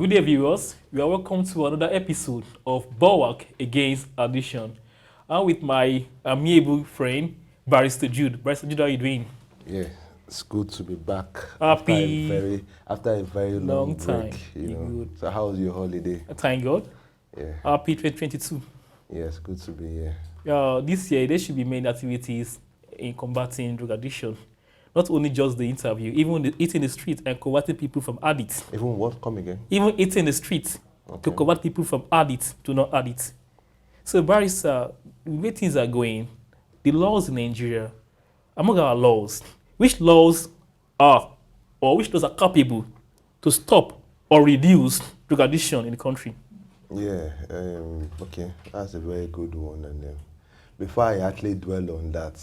Good day, viewers. You are welcome to another episode of Bulwark Against Addiction. I'm with my amiable friend, Barrister Jude. Barrister Jude, how are you doing? Yeah, it's good to be back Happy after a very long time. break. Good. So how was your holiday? Thank God. Yeah. Happy 2022. Yeah, it's good to be here. This year, there should be many activities in combating drug addiction. Not only just the interview, even eating the street and converting people from addicts. Even what? Come again? Even eating the street to convert people from addicts to not addicts. So, Barrister, the way things are going, the laws in Nigeria, among our laws, which laws are capable to stop or reduce drug addiction in the country? Yeah, okay, that's a very good one. And before I actually dwell on that,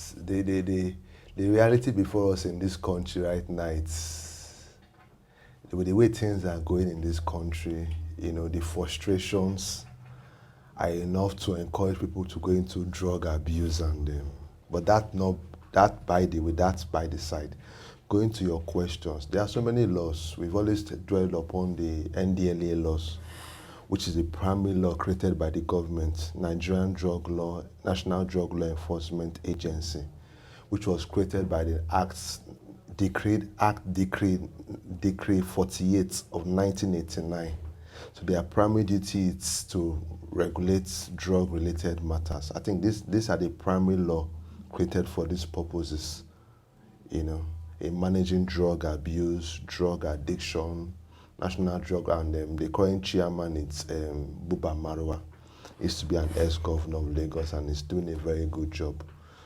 the reality before us in this country right now, it's the way things are going in this country, the frustrations are enough to encourage people to go into drug abuse but that's by the side. Going to your questions, there are so many laws. We've always dwelled upon the NDLEA laws, which is the primary law created by the government, Nigerian Drug Law, National Drug Law Enforcement Agency, which was created by the Decree 48 of 1989. So their primary duty is to regulate drug-related matters. I think these are the primary law created for these purposes, in managing drug abuse, drug addiction, national drug, and the current chairman is Buba Marwa. He used to be an ex-governor of Lagos and is doing a very good job.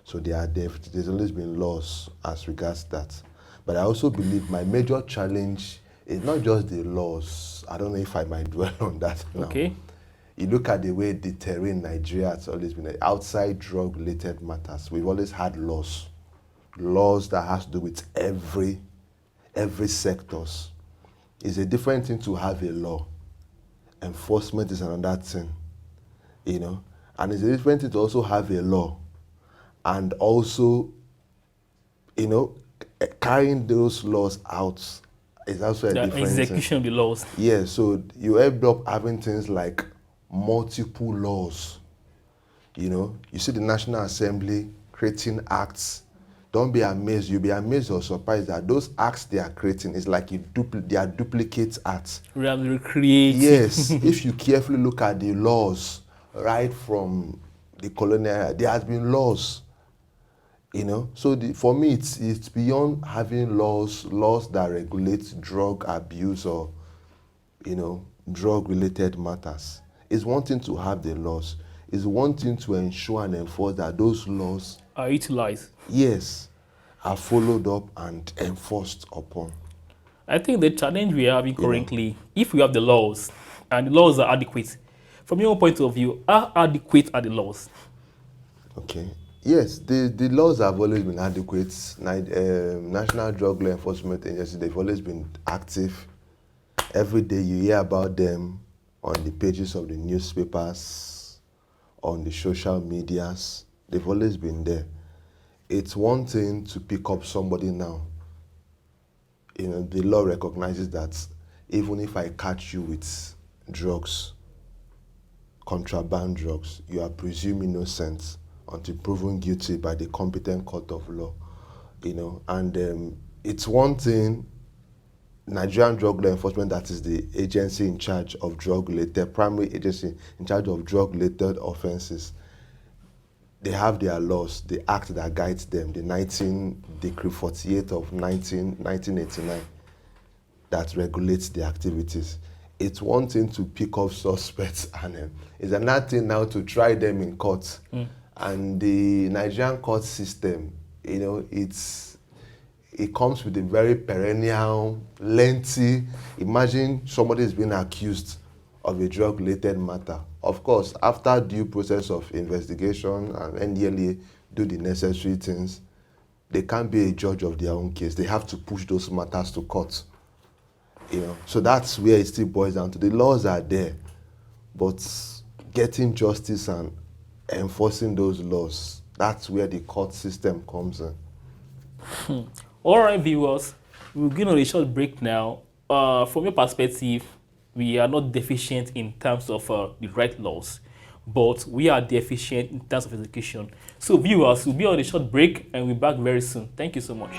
So there's always been laws as regards that. But I also believe my major challenge is not just the laws. I don't know if I might dwell on that now. Okay. You look at the way the terrain in Nigeria has always been outside drug-related matters. We've always had laws that has to do with every sectors. It's a different thing to have a law. Enforcement is another thing, And it's a different thing to also have a law and also, carrying those laws out is also a different thing. Execution of the laws. Yeah, so you end up having things like multiple laws. You see the National Assembly creating acts. Don't be amazed. You'll be amazed or surprised that those acts they are creating is like they are duplicate acts. Recreate. Yes, if you carefully look at the laws, right from the colonial era, there has been laws. So for me, it's beyond having laws that regulate drug abuse or, drug-related matters. It's one thing to have the laws. It's one thing to ensure and enforce that those laws are utilized. Yes, are followed up and enforced upon. I think the challenge we are having currently, if we have the laws and the laws are adequate, from your point of view, how adequate are the laws? Okay. Yes, the laws have always been adequate. National Drug Law Enforcement Agency, they've always been active. Every day you hear about them on the pages of the newspapers, on the social medias. They've always been there. It's one thing to pick up somebody now. The law recognizes that even if I catch you with drugs, contraband drugs, you are presumed innocent until proven guilty by the competent court of law, and it's one thing, Nigerian Drug Law Enforcement, that is the agency in charge of primary agency in charge of drug-related offenses. They have their laws, the act that guides them, the Decree 48 of 1989 that regulates the activities. It's one thing to pick up suspects and it's another thing now to try them in court. And the Nigerian court system, it comes with a very perennial, lengthy. Imagine somebody is being accused of a drug-related matter. Of course, after due process of investigation and NDLEA do the necessary things, they can't be a judge of their own case. They have to push those matters to court. So that's where it still boils down to. The laws are there, but getting justice and enforcing those laws, that's where the court system comes in. All right, viewers, we're going on a short break now. From your perspective, we are not deficient in terms of the right laws, but we are deficient in terms of execution. So viewers, we'll be on a short break and we'll be back very soon. Thank you so much.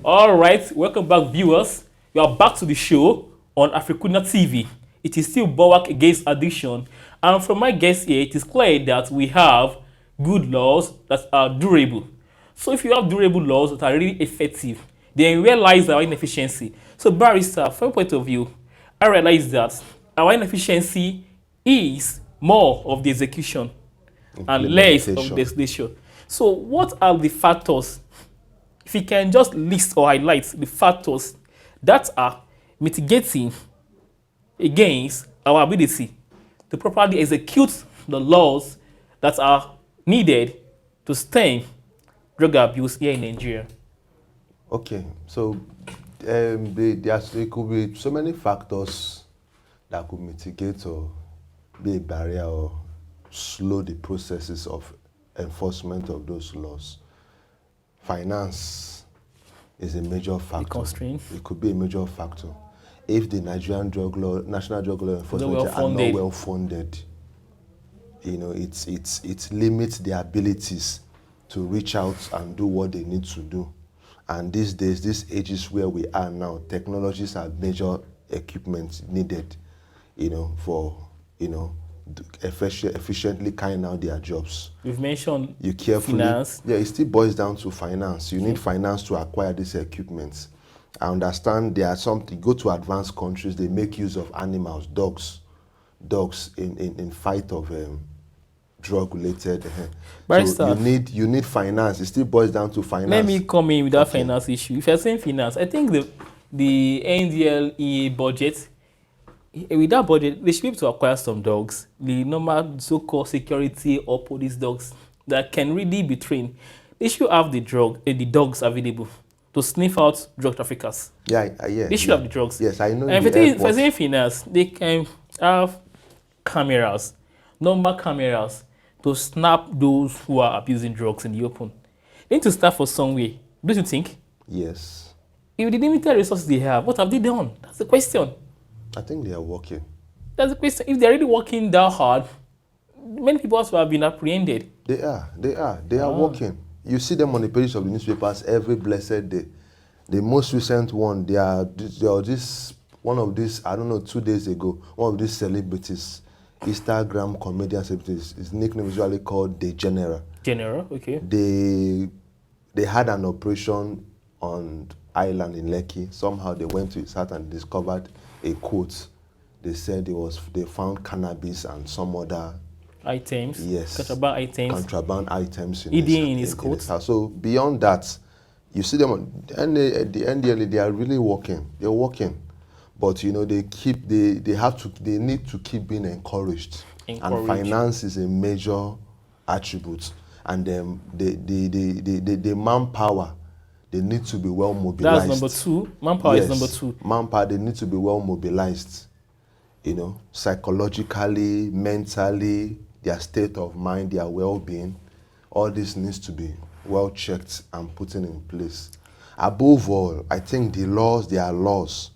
All right, welcome back, viewers. We are back to the show on AFRICUNIA TV. It is still Bulwark against addiction, and from my guests here, it is clear that we have good laws that are durable. So if you have durable laws that are really effective, then where lies our inefficiency? So barrister, from your point of view, I realize that our inefficiency is more of the execution and less of the legislation. So what are the factors, if you can just list or highlight the factors that are mitigating against our ability to properly execute the laws that are needed to stem drug abuse here in Nigeria? Okay, so there could be so many factors that could mitigate or be a barrier or slow the processes of enforcement of those laws. Finance is a major factor. It could be a major factor. If the Nigerian National Drug Law Enforcement are not well funded, you know, it limits their abilities to reach out and do what they need to do. And these days, these ages where we are now, technologies are major equipment needed, you know, for, you know, efficiently carrying out their jobs. You've mentioned you carefully, finance. Yeah, it still boils down to finance. You need finance to acquire these equipments. I understand there are something, go to advanced countries, they make use of animals, dogs in fight of drug-related. So you need finance. It still boils down to finance. Let me come in with that finance issue. If you're saying finance, I think the NDLEA budget, with that budget, they should be able to acquire some dogs, the normal so-called security or police dogs that can really be trained. They should have the dogs available to sniff out drug traffickers. Yeah. They should have the drugs. Yes, I know. And if you're saying finance, they can have cameras, normal cameras, to snap those who are abusing drugs in the open. They need to start for some way. Don't you think? Yes. If the limited resources they have, what have they done? That's the question. I think they are working. That's the question. If they're really working that hard, many people also have been apprehended. They are working. You see them on the pages of the newspapers every blessed day. The most recent one, one of these, I don't know, 2 days ago, one of these celebrities, Instagram comedian celebrities, his nickname is usually called The General. General, okay. They had an operation on island in Lekki. Somehow they went to his house and discovered a quote. They said they found cannabis and some other items. Yes. Contraband items in his coat. So beyond that, you see them and at the NDLA, they are really working. They're working. But you know, they need to keep being encouraged. And finance is a major attribute. And the manpower, they need to be well mobilized. That's number two. Manpower is number two. Manpower, they need to be well mobilized. You know, psychologically, mentally, their state of mind, their well-being, all this needs to be well checked and put in place. Above all, I think there are laws.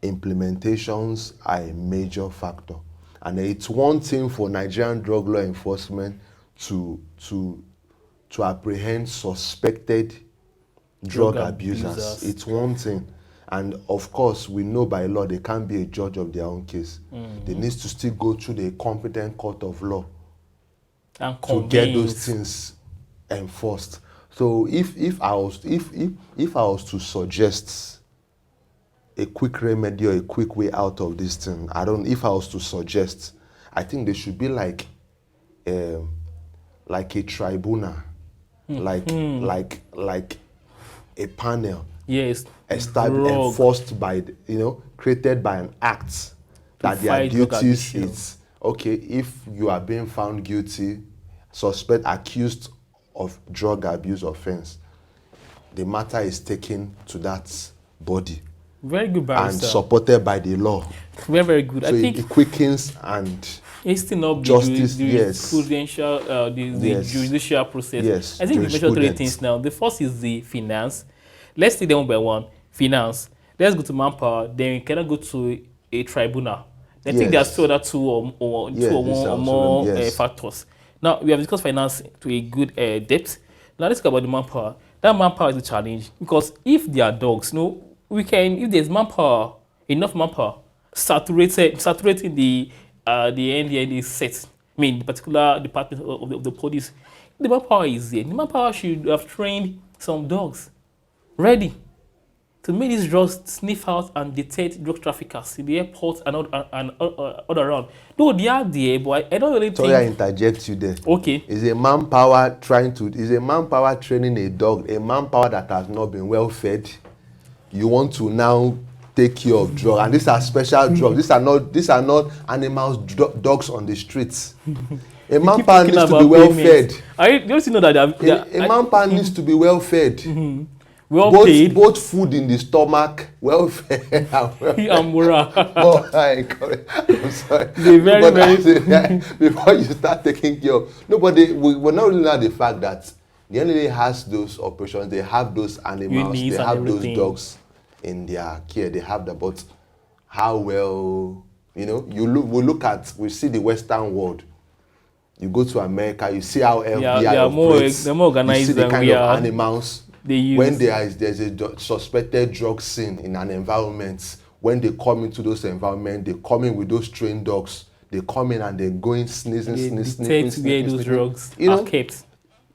Implementations are a major factor. And it's one thing for Nigerian drug law enforcement to apprehend suspected drug abusers. It's one thing. And of course, we know by law they can't be a judge of their own case. Mm-hmm. They need to still go through the competent court of law and to get those things enforced. So if I was to suggest a quick remedy or a quick way out of this thing, if I was to suggest, I think there should be like a tribunal, like a panel. Yes. Enforced by, created by an act that their duties is, okay, if you are being found guilty, accused of drug abuse offense, the matter is taken to that body. Very good, barrister. And supported by the law. Very, very good. So I think it quickens and hasten up justice, the judicial process. Yes, I think we mentioned 3 things now. The first is the finance. Let's take them one by one. Finance. let's go to manpower, then we cannot go to a tribunal. I think there are still other two or one or more factors. Now, we have discussed finance to a good depth. Now, let's talk about the manpower. That manpower is a challenge because if there are dogs, we can, if there's manpower, enough manpower, saturating the NDNA set, I mean, the particular department of the police, the manpower is there. The manpower should have trained some dogs ready to make these drugs sniff out and detect drug traffickers in the airport and all around. No, they are there, but I don't really think... Sorry, I interject you there. Okay. Is a manpower training a dog, a manpower that has not been well fed? You want to now take care of drugs, and these are special drugs. These are not animals, dogs on the streets. A manpower needs to be well fed. Don't you know that a manpower needs to be well fed? Mm-hmm. Well paid. Both food in the stomach, well fed, and moral. I'm sorry. Very. Before you start taking care of, we're not looking at the fact that the NLA has those operations, they have those animals, they have those dogs in their care, they have that, but how well, we see the Western world. You go to America, you see how FBI they're more organized, you see the than kind we of are. Animals. When there's a suspected drug scene in an environment, when they come into those environments, they come in with those trained dogs. They come in and they're going sneezing. Where those drugs are kept.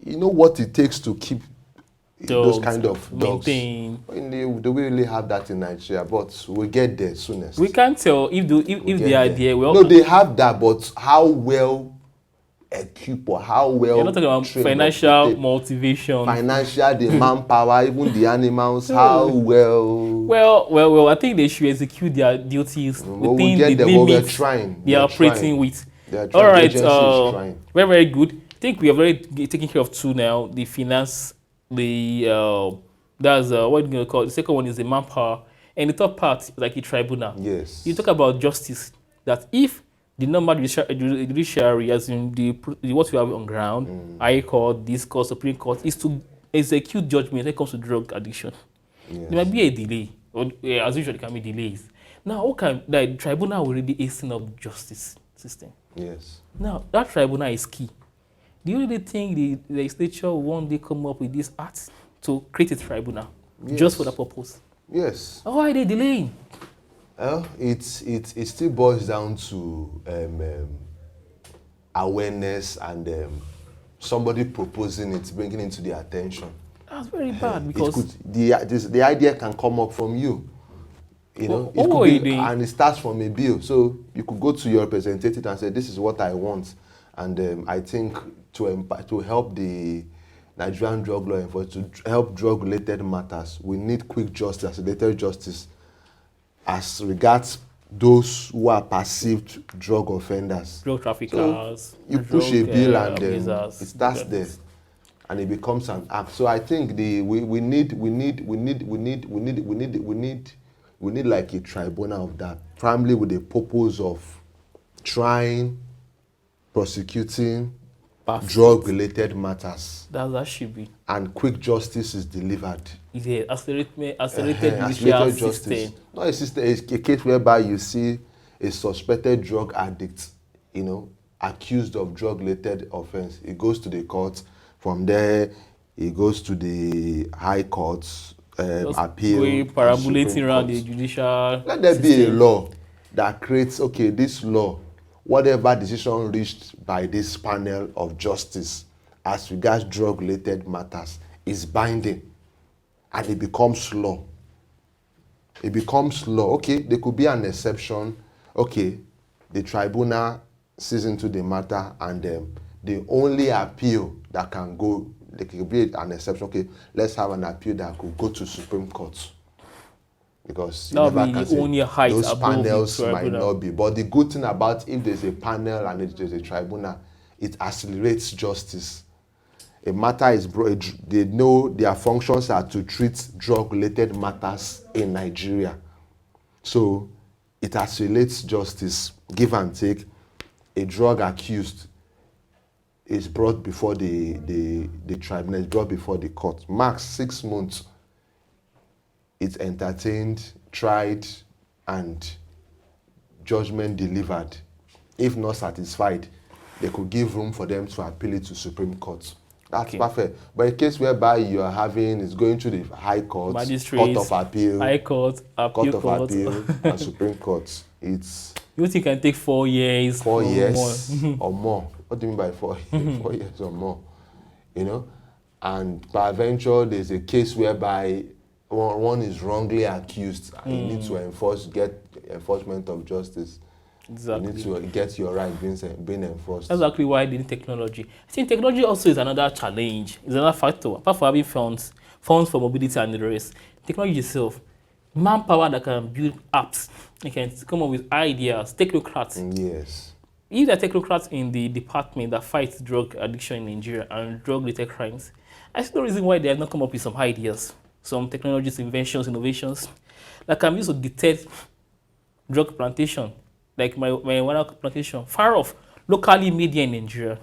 You know what it takes to keep those kind of dogs. Maintain. Do we really have that in Nigeria? But we'll get there soonest. We can't tell if they are there. No, they have that, but how well equipped or how well you're not talking about financial motivation, the manpower, even the animals, how well I think they should execute their duties within the limits they are operating with. All right, very, very good. I think we have already taken care of two now. The finance, that's what you call it. The second one is the manpower, and the third part like a tribunal. Yes, you talk about justice, that if the normal judiciary, as in what we have on ground, High Court, this court, Supreme Court, is to execute judgment when it comes to drug addiction. Yes. There might be a delay, or as usual, there can be delays. Now, the tribunal will really hasten up justice system. Yes. Now, that tribunal is key. Do you really think the legislature will one day come up with this act to create a tribunal just for that purpose? Yes. Why are they delaying? Well, it still boils down to awareness and somebody proposing it, bringing it to their attention. That's very bad because the idea can come up from you. And it starts from a bill. So you could go to your representative and say, "This is what I want," and I think to help the Nigerian drug law enforcement, to help drug-related matters, we need quick justice, accelerated justice. As regards those who are perceived drug offenders, drug traffickers, so you push a bill and it starts there, and it becomes an act. So I think we need like a tribunal of that, primarily with the purpose of trying, prosecuting drug-related matters. That should be. And quick justice is delivered. Yeah, accelerated judicial system. Not a system, it's a case whereby you see a suspected drug addict, accused of drug-related offense. It goes to the court. From there, it goes to the high courts, appeal. Perambulating around the judicial Let there be a law that creates, this law, whatever decision reached by this panel of justice as regards drug-related matters is binding, and it becomes law. It becomes law. There could be an exception. The tribunal sees into the matter, and the only appeal that can go, there could be an exception. Let's have an appeal that could go to Supreme Court. Because those panels might not be. But the good thing about if there's a panel and there's a tribunal, it accelerates justice. A matter is they know their functions are to treat drug-related matters in Nigeria. So it accelerates justice, give and take. A drug accused is brought before the tribunal, is brought before the court. Max 6 months. it's entertained, tried, and judgment delivered. If not satisfied, they could give room for them to appeal it to Supreme Court. That's perfect. But a case whereby you are having is going to the High Court, Court of Appeal, High Court, Appeal Court of Appeal, and Supreme Court. It's you think it can take 4 years? 4 years or more. What do you mean by 4 years? 4 years or more, you know? And peradventure, there's a case whereby one is wrongly accused and you need to get enforcement of justice. Exactly. You need to get your right being enforced. That's exactly why they need technology. I think technology also is another challenge, is another factor. Apart from having funds for mobility and the rest, technology itself, manpower that can build apps, they can come up with ideas, technocrats. Yes. If there are technocrats in the department that fights drug addiction in Nigeria and drug-related crimes, I see no reason why they have not come up with some ideas, some technologies, inventions, innovations that can be used to detect drug plantation, like marijuana plantation, far off, locally made here in Nigeria,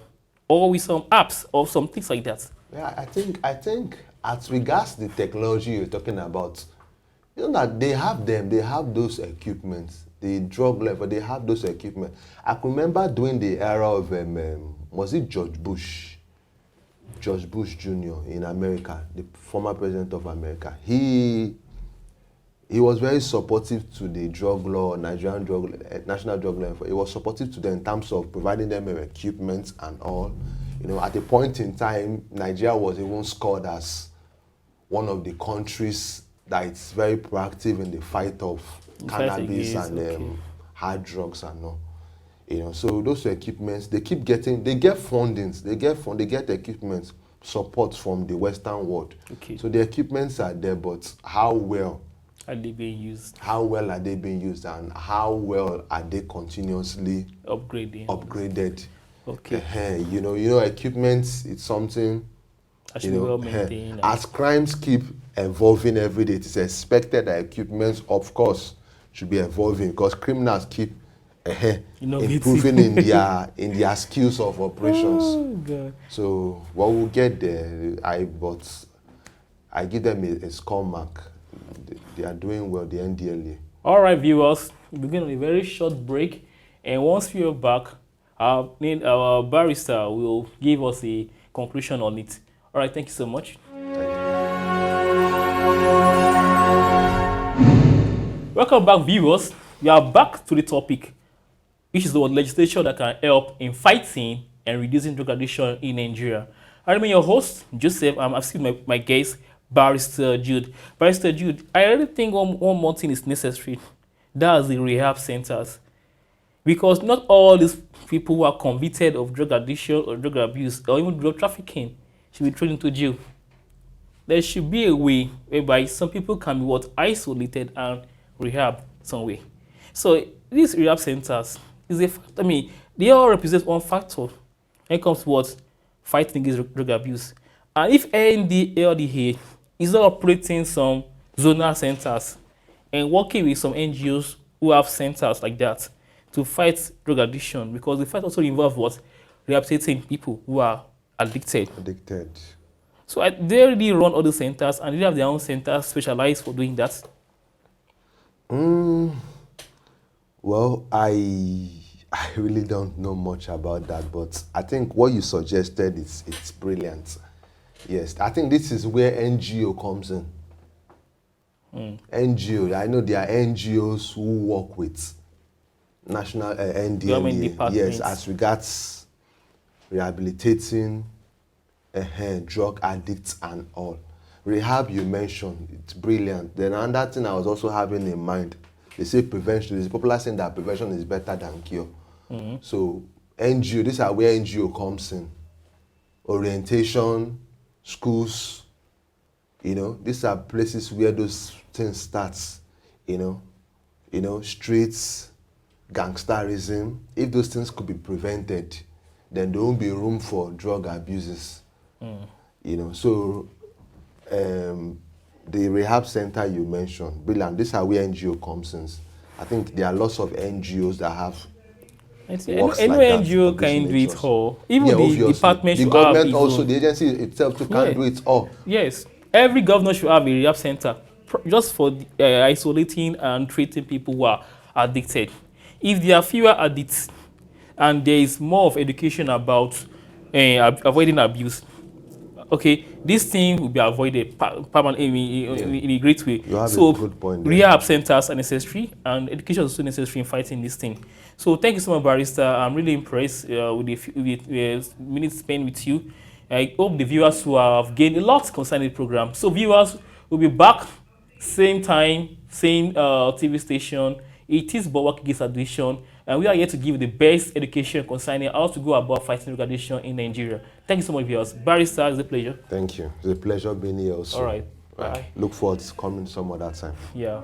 or with some apps or some things like that. Yeah, I think as regards the technology you're talking about, you know that they have those equipments, the drug level, they have those equipment. I can remember during the era of, was it George Bush Jr. in America, the former president of America. He was very supportive to the drug law, national drug law. He was supportive to them in terms of providing them with equipment and all. You know, at a point in time, Nigeria was even scored as one of the countries that is very proactive in the fight of cannabis and hard drugs and all. You know, so those equipments, they get fundings, they get equipment support from the Western world. Okay. So the equipments are there, but how well are they being used? How well are they being used, and how well are they continuously upgraded? Okay. You know, equipment, it's something, well maintained. As crimes keep evolving every day, it is expected that equipment, of course, should be evolving because criminals keep improving in their skills of operations. Oh, God. So what we'll get there, I give them a score mark. They are doing well, the NDLA. All right, viewers, we begin on a very short break, and once we are back, our barrister will give us a conclusion on it. All right, thank you so much. Welcome back, viewers. We are back to the topic, which is the legislation that can help in fighting and reducing drug addiction in Nigeria. I remain your host, Joseph. I've seen my guest, Barrister Jude. Barrister Jude, I really think one more thing is necessary. That's the rehab centers. Because not all these people who are convicted of drug addiction or drug abuse or even drug trafficking should be thrown into jail. There should be a way whereby some people can be isolated and rehab some way. So these rehab centers is a fact. I mean, they all represent one factor when it comes to fighting against drug abuse. And if NDLDA is not operating some zonal centers and working with some NGOs who have centers like that to fight drug addiction, because the fight also involves rehabilitating people who are addicted. So they really run all the centers, and they have their own centers specialized for doing that. Well, I really don't know much about that, but I think what you suggested it's brilliant. Yes, I think this is where NGO comes in. NGO, I know there are NGOs who work with national NDLA, yes, as regards rehabilitating drug addicts and all. Rehab, you mentioned, it's brilliant. Then another thing I was also having in mind, they say prevention. There's a popular saying that prevention is better than cure. So NGO, these are where NGO comes in. Orientation, schools, you know, these are places where those things starts, you know, streets, gangsterism. If those things could be prevented, then there won't be room for drug abuses. You know, so the rehab center you mentioned, brilliant. These are where NGO comes in. I think there are lots of NGOs that have any NGO can do it all. Even the department should the government also, the agency itself too can do it all. Yes. Every governor should have a rehab center just for isolating and treating people who are addicted. If there are fewer addicts and there is more of education about avoiding abuse, okay, this thing will be avoided in a great way. You have so a good point there. rehab centers are necessary and education is also necessary in fighting this thing. So thank you so much, Barrister. I'm really impressed with the minutes spent with you. I hope the viewers who have gained a lot concerning the program. So viewers will be back same time, same TV station. It is Bulwark against addiction, and we are here to give the best education concerning how to go about fighting drug addiction in Nigeria. Thank you so much, viewers. Barrister, it's a pleasure. Thank you. It's a pleasure being here also. All right. Bye. Look forward to coming some other time. Yeah.